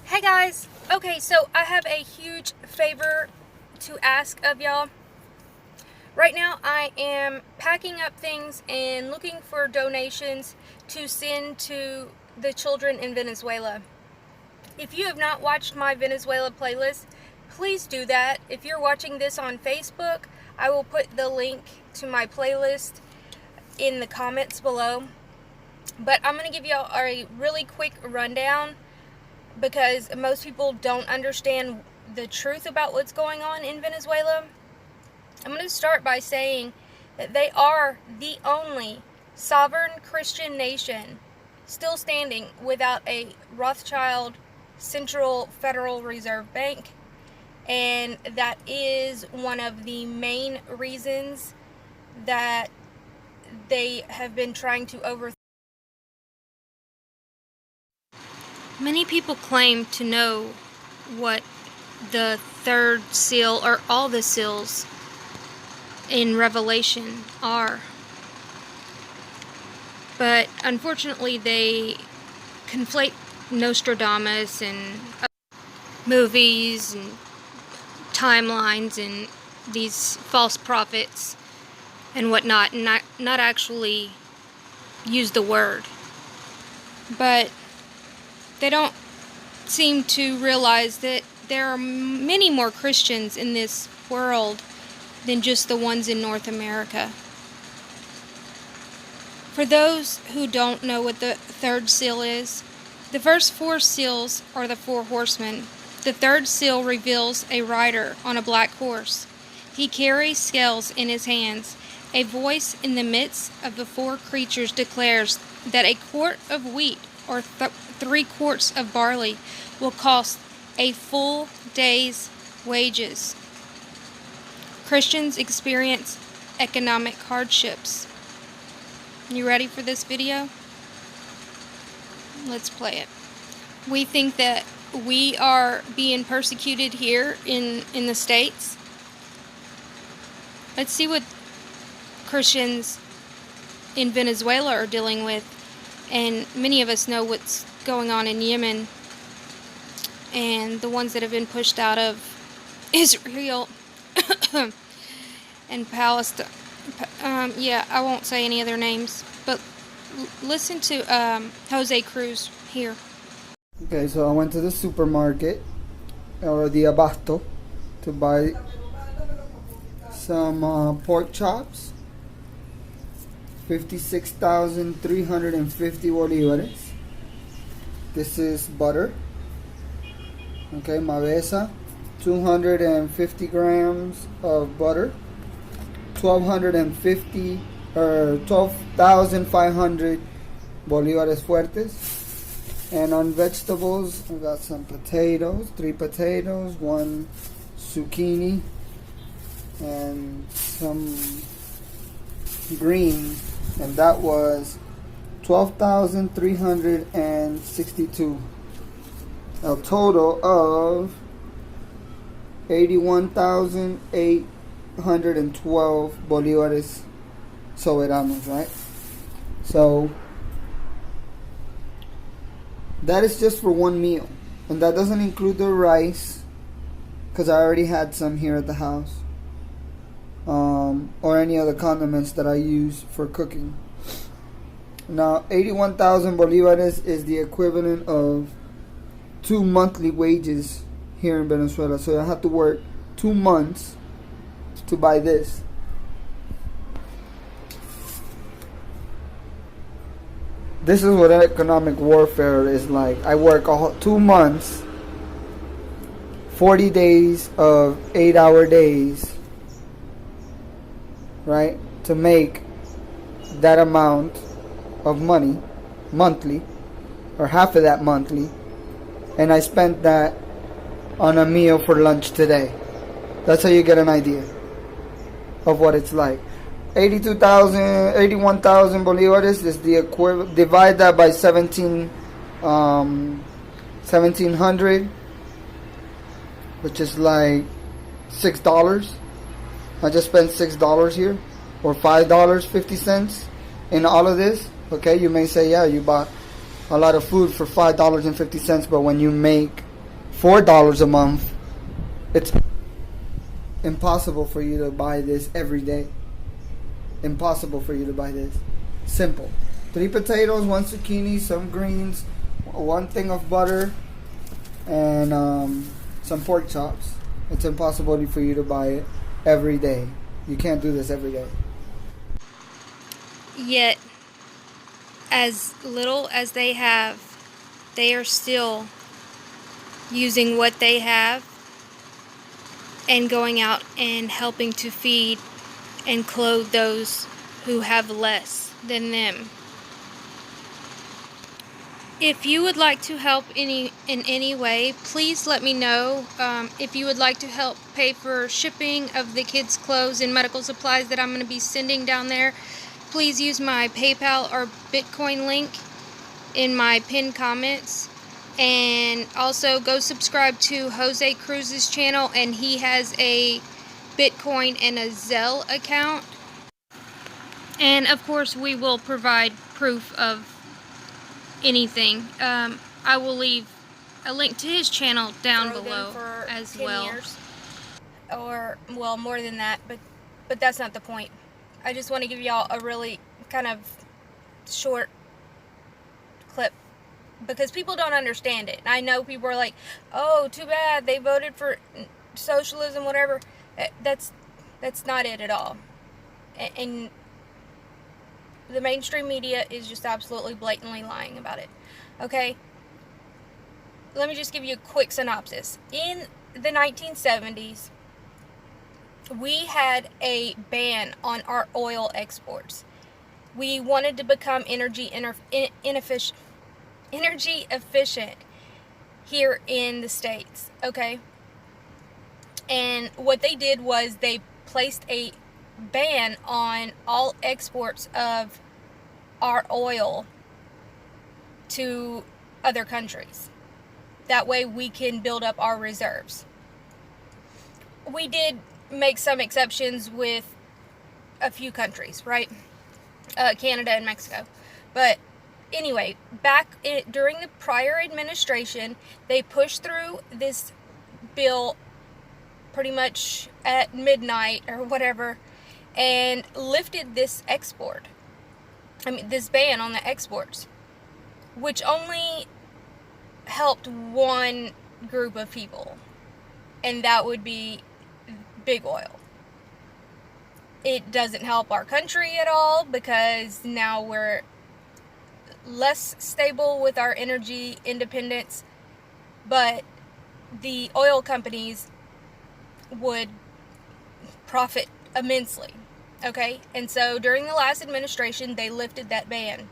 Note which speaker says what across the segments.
Speaker 1: Hey guys, okay, so I have a huge favor to ask of y'all. Right now I am packing up things and looking for donations to send to the children in Venezuela. If you have not watched my Venezuela playlist, please do that. If you're watching this on Facebook, I will put the link to my playlist in the comments below. But I'm going to give y'all a really quick rundown because most people don't understand the truth about what's going on in Venezuela. I'm going to start by saying that they are the only sovereign Christian nation still standing without a Rothschild Central Federal Reserve Bank, and that is one of the main reasons that they have been trying to overthrow. Many people claim to know what the third seal or all the seals in Revelation are, but unfortunately they conflate Nostradamus and movies and timelines and these false prophets and whatnot, and not actually use the word. But they don't seem to realize that there are many more Christians in this world than just the ones in North America. For those who don't know what the third seal is, the first four seals are the four horsemen. The third seal reveals a rider on a black horse. He carries scales in his hands. A voice in the midst of the four creatures declares that a quart of wheat or 3 quarts of barley will cost a full day's wages. Christians experience economic hardships. You ready for this video? Let's play it. We think that we are being persecuted here in the States. Let's see what Christians in Venezuela are dealing with. And many of us know what's going on in Yemen and the ones that have been pushed out of Israel and Palestine. I won't say any other names, but listen to Jose Cruz here.
Speaker 2: Okay, so I went to the supermarket or the Abasto to buy some pork chops. 56,350 bolívares. This is butter. Okay, Mavesa. 250 grams of butter. 12,500 bolívares fuertes. And on vegetables, I got some potatoes, 3 potatoes, 1 zucchini, and some greens, and that was 12,362. A total of 81,812 bolívares soberanos, right? So that is just for one meal, and that doesn't include the rice, because I already had some here at the house, or any other condiments that I use for cooking. Now, 81,000 bolívares is the equivalent of 2 monthly wages here in Venezuela. So I have to work 2 months to buy this. This is what economic warfare is like. I work 2 months, 40 days of 8-hour days, right, to make that amount of money monthly, or half of that monthly, and I spent that on a meal for lunch today. That's how you get an idea of what it's like. 81,000 bolívares is the equivalent. Divide that by 1700, which is like $6. I just spent $6 here, or $5.50 in all of this. Okay, you may say, yeah, you bought a lot of food for $5.50, but when you make $4 a month, it's impossible for you to buy this every day. Impossible for you to buy this. Simple. 3 potatoes, 1 zucchini, some greens, 1 thing of butter, and some pork chops. It's impossible for you to buy it every day. You can't do this every day.
Speaker 1: Yet, as little as they have, they are still using what they have and going out and helping to feed and clothe those who have less than them. If you would like to help in any way, please let me know. If you would like to help pay for shipping of the kids' clothes and medical supplies that I'm going to be sending down there, please use my PayPal or Bitcoin link in my pinned comments. And also go subscribe to Jose Cruz's channel, and he has a Bitcoin and a Zelle account. And of course we will provide proof of anything. I will leave a link to his channel down below as well. Years. Or, well, more than that, but that's not the point. I just want to give y'all a really kind of short clip, because people don't understand it. I know people are like, oh, too bad they voted for socialism, whatever. That's not it at all. And the mainstream media is just absolutely blatantly lying about it. Okay? Let me just give you a quick synopsis. In the 1970s, we had a ban on our oil exports. We wanted to become energy efficient here in the States, okay? And what they did was they placed a ban on all exports of our oil to other countries. That way we can build up our reserves. We did make some exceptions with a few countries, right? Canada and Mexico. But anyway, during the prior administration, they pushed through this bill pretty much at midnight or whatever, and lifted this this ban on the exports, which only helped one group of people, and that would be big oil. It doesn't help our country at all, because now we're less stable with our energy independence, but the oil companies would profit immensely, okay? And so during the last administration, they lifted that ban.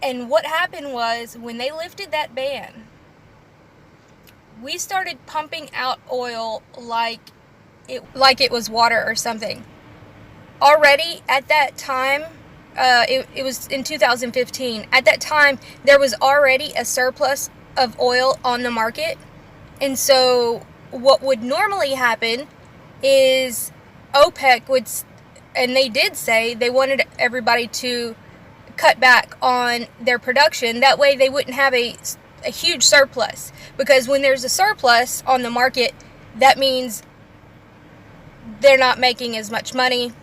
Speaker 1: And what happened was, when they lifted that ban, we started pumping out oil like it was water or something. Already at that time, it was in 2015. At that time, there was already a surplus of oil on the market. And so what would normally happen is OPEC would, and they did say they wanted everybody to cut back on their production. That way they wouldn't have a huge surplus. Because when there's a surplus on the market, that means they're not making as much money.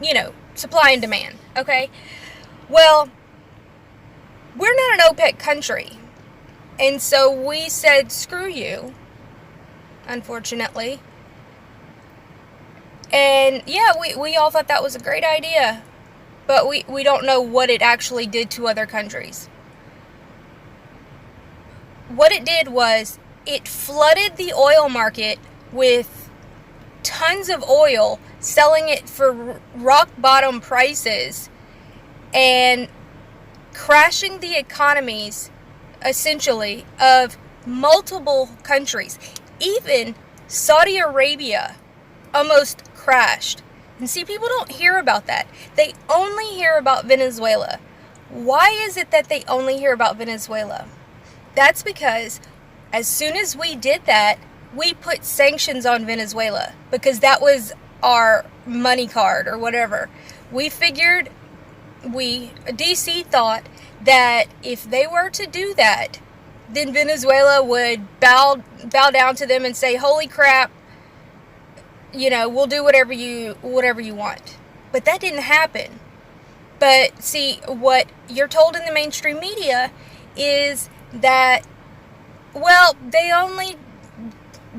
Speaker 1: You know, supply and demand, okay? Well, we're not an OPEC country. And so we said, screw you, unfortunately. And yeah, we all thought that was a great idea. But we don't know what it actually did to other countries. What it did was, it flooded the oil market with tons of oil, selling it for rock bottom prices, and crashing the economies, essentially, of multiple countries. Even Saudi Arabia almost crashed. And see, people don't hear about that. They only hear about Venezuela. Why is it that they only hear about Venezuela? That's because as soon as we did that, we put sanctions on Venezuela, because that was our money card or whatever. We figured, DC thought that if they were to do that, then Venezuela would bow down to them and say, holy crap, we'll do whatever you want. But that didn't happen. But see, what you're told in the mainstream media is that, well, they only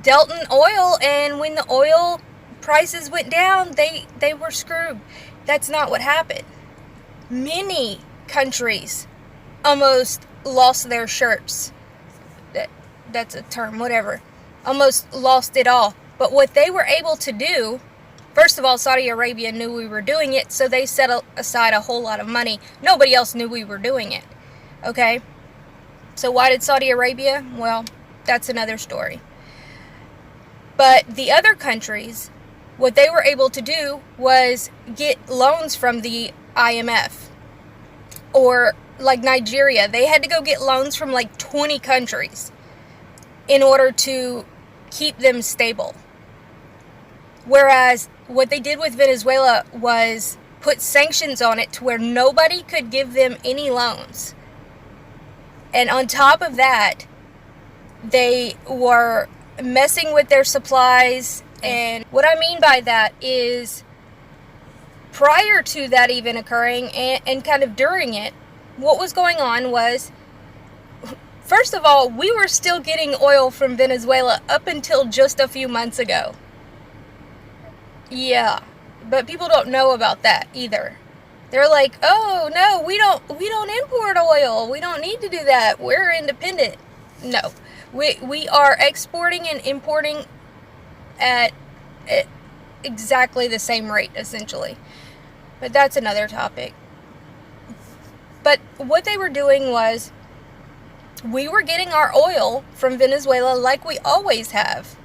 Speaker 1: dealt in oil, and when the oil prices went down, they were screwed. That's not what happened. Many countries almost lost their shirts. That's a term, whatever. Almost lost it all. But what they were able to do, first of all, Saudi Arabia knew we were doing it, so they set aside a whole lot of money. Nobody else knew we were doing it. Okay? So why did Saudi Arabia? Well, that's another story. But the other countries, what they were able to do was get loans from the IMF. Or like Nigeria, they had to go get loans from like 20 countries in order to keep them stable. Whereas what they did with Venezuela was put sanctions on it to where nobody could give them any loans. And on top of that, they were messing with their supplies. And what I mean by that is, prior to that even occurring and kind of during it, what was going on was, first of all, we were still getting oil from Venezuela up until just a few months ago. Yeah, but people don't know about that either. They're like, oh no, we don't import oil. We don't need to do that. We're independent. No, we are exporting and importing at exactly the same rate, essentially. But that's another topic. But what they were doing was, we were getting our oil from Venezuela like we always have.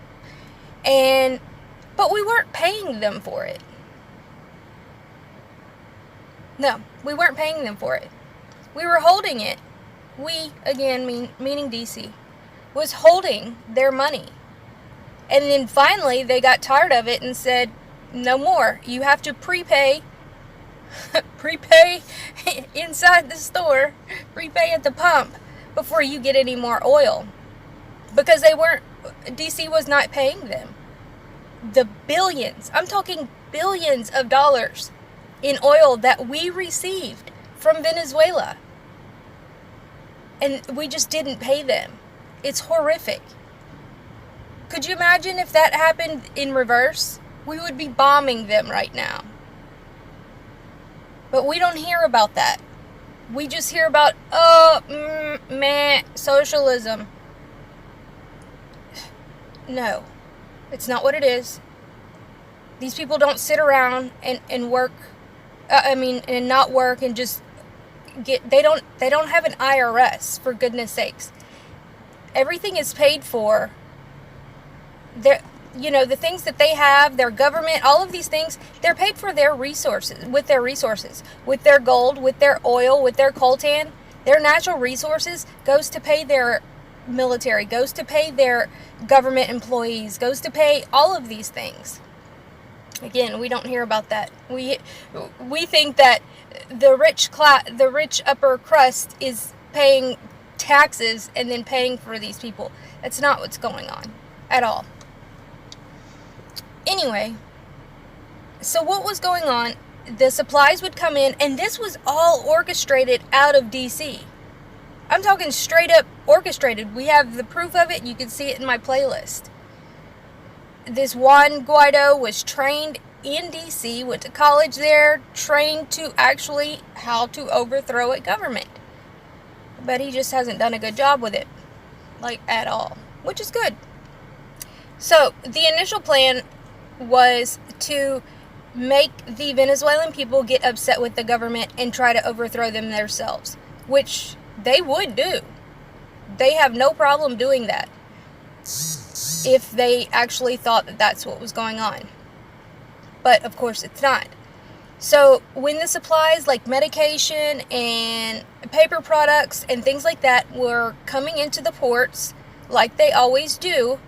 Speaker 1: But we weren't paying them for it. No, we weren't paying them for it. We were holding it. We, again, meaning DC, was holding their money. And then finally, they got tired of it and said, no more. You have to prepay inside the store, prepay at the pump before you get any more oil. Because DC was not paying them. The billions, I'm talking billions of dollars in oil that we received from Venezuela. And we just didn't pay them. It's horrific. Could you imagine if that happened in reverse? We would be bombing them right now. But we don't hear about that. We just hear about, socialism. No, it's not what it is. These people don't sit around and work, and not work and just they don't have an IRS, for goodness sakes. Everything is paid for. The things that they have, their government, all of these things, they're paid for with their resources, with their gold, with their oil, with their coltan. Their natural resources goes to pay their military, goes to pay their government employees, goes to pay all of these things. Again, we don't hear about that. We think that the rich upper crust is paying taxes and then paying for these people. That's not what's going on at all. Anyway, so what was going on? The supplies would come in, and this was all orchestrated out of DC. I'm talking straight up orchestrated. We have the proof of it. You can see it in my playlist. This Juan Guaido was trained in DC, went to college there, trained to actually how to overthrow a government. But he just hasn't done a good job with it, like at all, which is good. So the initial plan was to make the Venezuelan people get upset with the government and try to overthrow them themselves, which they would do. They have no problem doing that if they actually thought that that's what was going on. But of course it's not. So when the supplies like medication and paper products and things like that were coming into the ports, like they always do,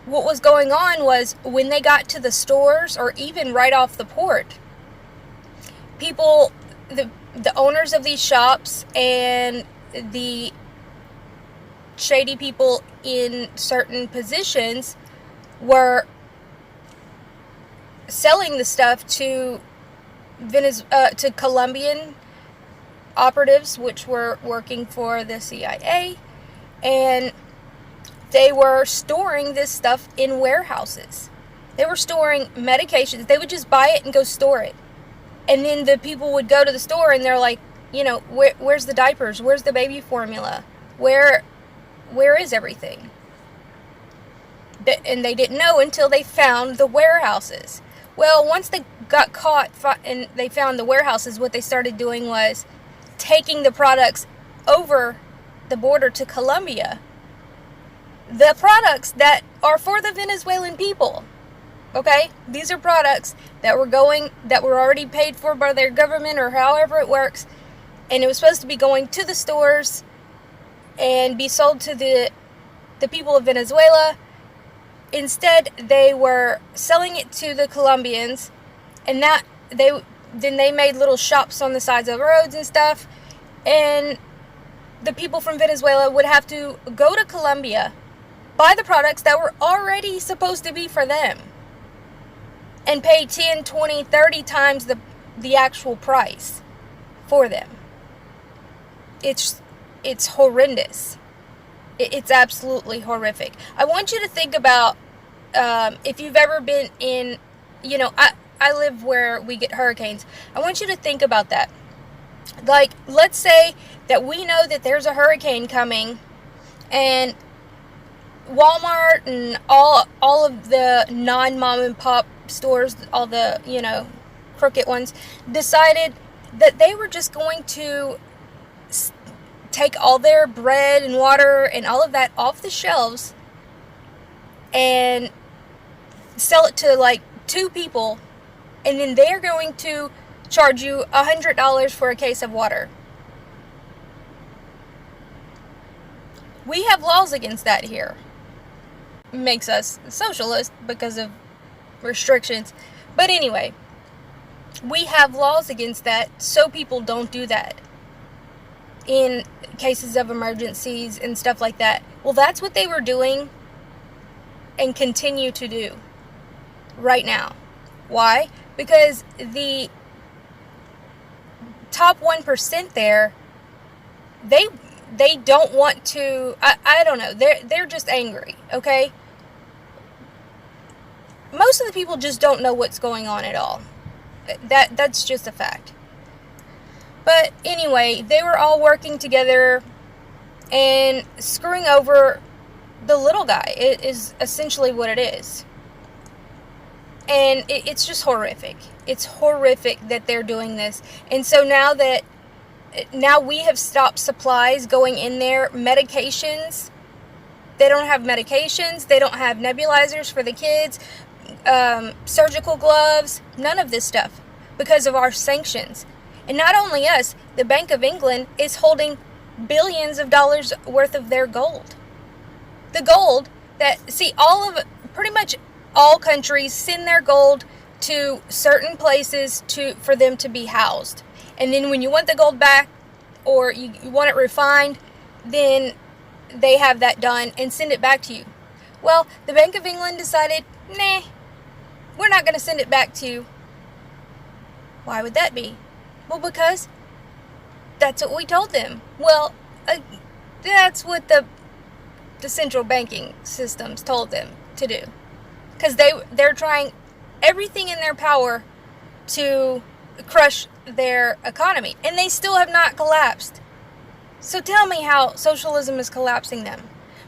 Speaker 1: what was going on was, when they got to the stores or even right off the port, people, the owners of these shops and the shady people in certain positions were selling the stuff to to Colombian operatives, which were working for the CIA, and they were storing this stuff in warehouses. They were storing medications. They would just buy it and go store it. And then the people would go to the store and they're like, where's the diapers? Where's the baby formula? Where is everything? And they didn't know until they found the warehouses. Well, once they got caught and they found the warehouses, what they started doing was taking the products over the border to Colombia. The products that are for the Venezuelan people. Okay? These are products that were already paid for by their government or however it works. And it was supposed to be going to the stores and be sold to the people of Venezuela. Instead, they were selling it to the Colombians, and then they made little shops on the sides of the roads and stuff, and the people from Venezuela would have to go to Colombia, buy the products that were already supposed to be for them, and pay 10, 20, 30 times the actual price for them. It's horrendous. It's absolutely horrific. I want you to think about if you've ever been in, I live where we get hurricanes. I want you to think about that. Like, let's say that we know that there's a hurricane coming, and Walmart and all of the non-mom and pop stores, all the, crooked ones, decided that they were just going to take all their bread and water and all of that off the shelves and sell it to like 2 people, and then they're going to charge you $100 for a case of water. We have laws against that here. Makes us socialist because of restrictions. But anyway, we have laws against that so people don't do that in cases of emergencies and stuff like that. Well, that's what they were doing and continue to do right now. Why? Because the top 1% there, they don't want to, I don't know, they're just angry, okay? Most of the people just don't know what's going on at all. That's just a fact. But anyway, they were all working together and screwing over the little guy. It is essentially what it is. And it's just horrific. It's horrific that they're doing this. And so now we have stopped supplies going in there. Medications, they don't have medications. They don't have nebulizers for the kids. Surgical gloves, none of this stuff because of our sanctions. And not only us, the Bank of England is holding billions of dollars worth of their gold. The gold that, pretty much all countries send their gold to certain places for them to be housed. And then when you want the gold back or you want it refined, then they have that done and send it back to you. Well, the Bank of England decided, nah, we're not going to send it back to you. Why would that be? Well, because that's what we told them. Well, that's what the central banking systems told them to do. Because they're trying everything in their power to crush their economy. And they still have not collapsed. So tell me how socialism is collapsing them.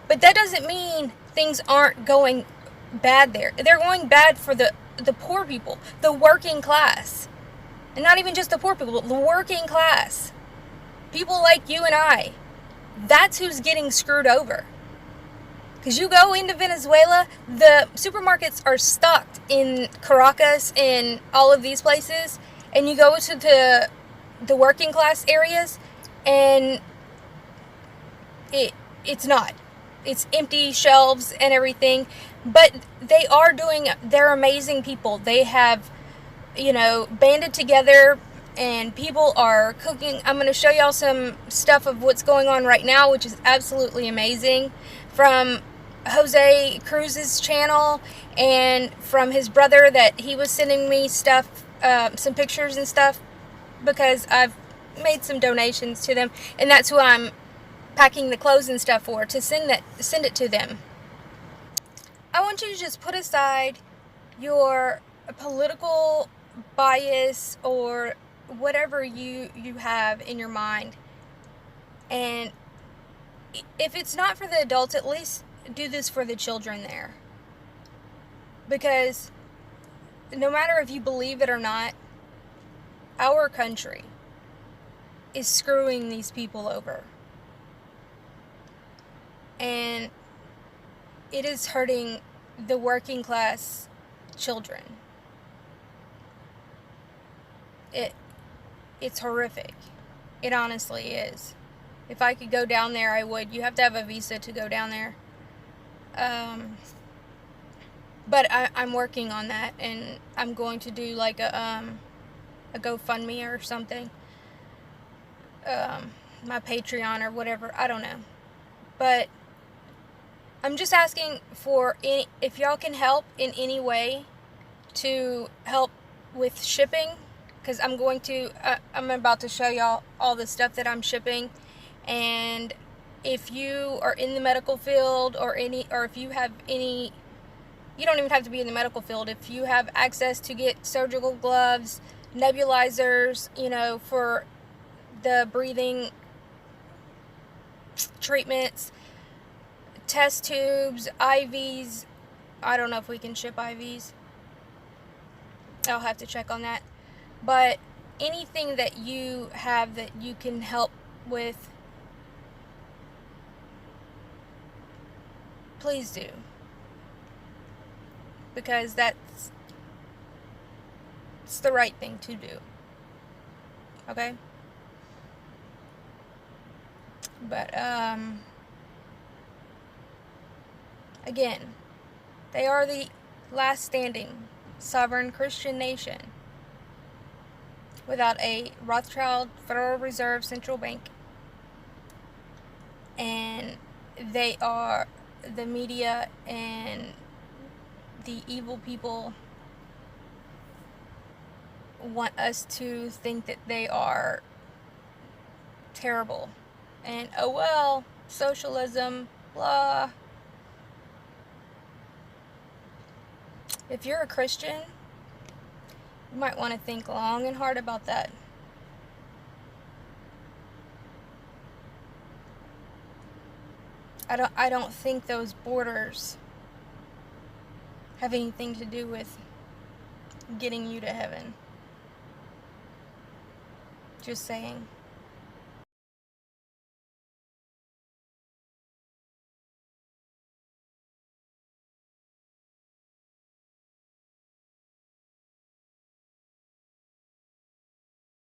Speaker 1: But that doesn't mean things aren't going bad there. They're going bad for the poor people, the working class. And not even just the poor people, the working class. People like you and I. That's who's getting screwed over. Because you go into Venezuela, the supermarkets are stocked in Caracas and all of these places. And you go to the working class areas and it's not. It's empty shelves and everything. But they're amazing people. They have, banded together and people are cooking. I'm going to show y'all some stuff of what's going on right now, which is absolutely amazing, from Jose Cruz's channel and from his brother that he was sending me stuff, some pictures and stuff, because I've made some donations to them, and that's who I'm packing the clothes and stuff for, to send it to them. I want you to just put aside your political bias or whatever you have in your mind, and if it's not for the adults, at least do this for the children there, because no matter if you believe it or not, our country is screwing these people over, and it is hurting the working class children. It's horrific. It honestly is. If I could go down there, I would. You have to have a visa to go down there. But I'm working on that, and I'm going to do like a GoFundMe or something. My Patreon or whatever. I don't know. But I'm just asking for if y'all can help in any way to help with shipping, because I'm about to show y'all all the stuff that I'm shipping. And if you are in the medical field or if you have any, you don't even have to be in the medical field. If you have access to get surgical gloves, nebulizers, for the breathing treatments, test tubes, IVs. I don't know if we can ship IVs. I'll have to check on that. But anything that you have that you can help with, please do. Because it's the right thing to do. Okay? But, again, they are the last standing sovereign Christian nation without a Rothschild Federal Reserve Central Bank. And they are, the media and the evil people want us to think that they are terrible. And, oh well, socialism, blah. If you're a Christian, you might want to think long and hard about that. I don't think those borders have anything to do with getting you to heaven. Just saying.